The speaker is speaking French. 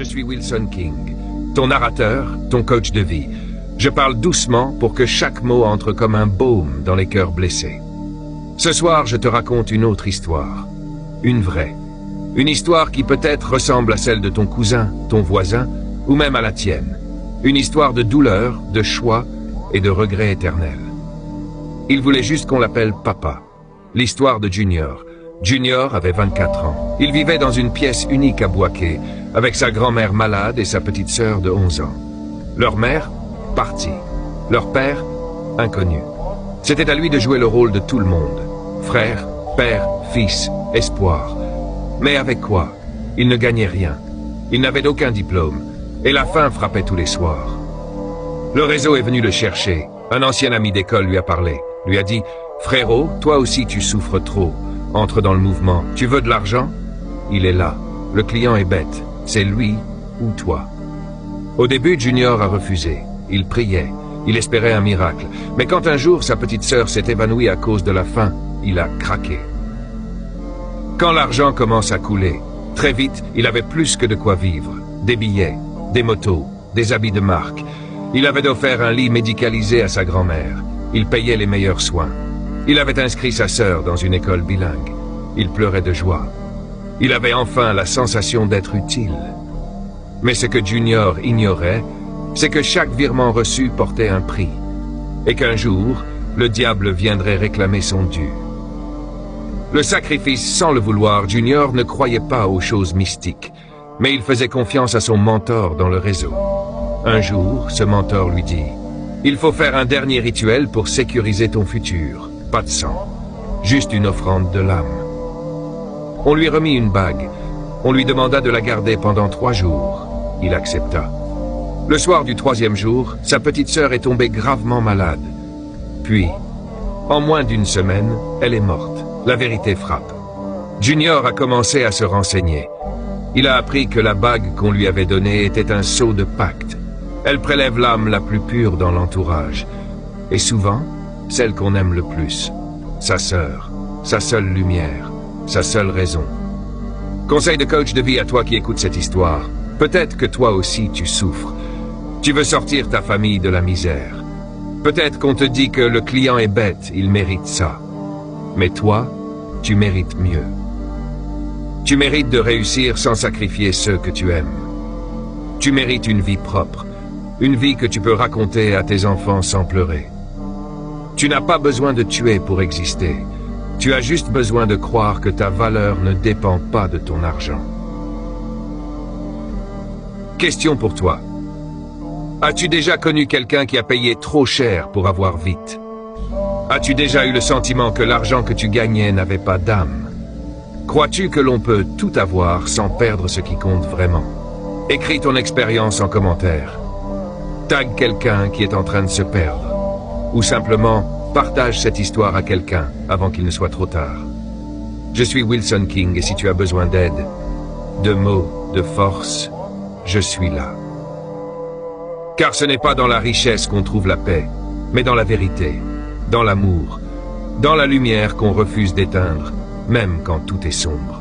Je suis Wilson King, ton narrateur, ton coach de vie. Je parle doucement pour que chaque mot entre comme un baume dans les cœurs blessés. Ce soir, je te raconte une autre histoire. Une vraie. Une histoire qui peut-être ressemble à celle de ton cousin, ton voisin, ou même à la tienne. Une histoire de douleur, de choix et de regret éternel. Il voulait juste qu'on l'appelle Papa. L'histoire de Junior. Junior avait 24 ans. Il vivait dans une pièce unique à Bouaké, avec sa grand-mère malade et sa petite sœur de 11 ans. Leur mère, partie. Leur père, inconnu. C'était à lui de jouer le rôle de tout le monde. Frère, père, fils, espoir. Mais avec quoi? Il ne gagnait rien. Il n'avait d'aucun diplôme. Et la faim frappait tous les soirs. Le réseau est venu le chercher. Un ancien ami d'école lui a parlé. Lui a dit « Frérot, toi aussi tu souffres trop. Entre dans le mouvement. Tu veux de l'argent? Il est là. Le client est bête. C'est lui ou toi. » Au début, Junior a refusé. Il priait. Il espérait un miracle. Mais quand un jour sa petite sœur s'est évanouie à cause de la faim, il a craqué. Quand l'argent commence à couler, très vite, il avait plus que de quoi vivre. Des billets, des motos, des habits de marque. Il avait offert un lit médicalisé à sa grand-mère. Il payait les meilleurs soins. Il avait inscrit sa sœur dans une école bilingue. Il pleurait de joie. Il avait enfin la sensation d'être utile. Mais ce que Junior ignorait, c'est que chaque virement reçu portait un prix. Et qu'un jour, le diable viendrait réclamer son dû. Le sacrifice, sans le vouloir, Junior ne croyait pas aux choses mystiques. Mais il faisait confiance à son mentor dans le réseau. Un jour, ce mentor lui dit « Il faut faire un dernier rituel pour sécuriser ton futur. Pas de sang. Juste une offrande de l'âme. » On lui remit une bague. On lui demanda de la garder pendant 3 jours. Il accepta. Le soir du 3e jour, sa petite sœur est tombée gravement malade. Puis, en moins d'1 semaine, elle est morte. La vérité frappe. Junior a commencé à se renseigner. Il a appris que la bague qu'on lui avait donnée était un sceau de pacte. Elle prélève l'âme la plus pure dans l'entourage. Et souvent, celle qu'on aime le plus. Sa sœur, sa seule lumière, sa seule raison. Conseil de coach de vie à toi qui écoutes cette histoire. Peut-être que toi aussi tu souffres. Tu veux sortir ta famille de la misère. Peut-être qu'on te dit que le client est bête, il mérite ça. Mais toi, tu mérites mieux. Tu mérites de réussir sans sacrifier ceux que tu aimes. Tu mérites une vie propre, une vie que tu peux raconter à tes enfants sans pleurer. Tu n'as pas besoin de tuer pour exister. Tu as juste besoin de croire que ta valeur ne dépend pas de ton argent. Question pour toi. As-tu déjà connu quelqu'un qui a payé trop cher pour avoir vite? As-tu déjà eu le sentiment que l'argent que tu gagnais n'avait pas d'âme? Crois-tu que l'on peut tout avoir sans perdre ce qui compte vraiment? Écris ton expérience en commentaire. Tag quelqu'un qui est en train de se perdre. Ou simplement, partage cette histoire à quelqu'un avant qu'il ne soit trop tard. Je suis Wilson King et si tu as besoin d'aide, de mots, de force, je suis là. Car ce n'est pas dans la richesse qu'on trouve la paix, mais dans la vérité, dans l'amour, dans la lumière qu'on refuse d'éteindre, même quand tout est sombre.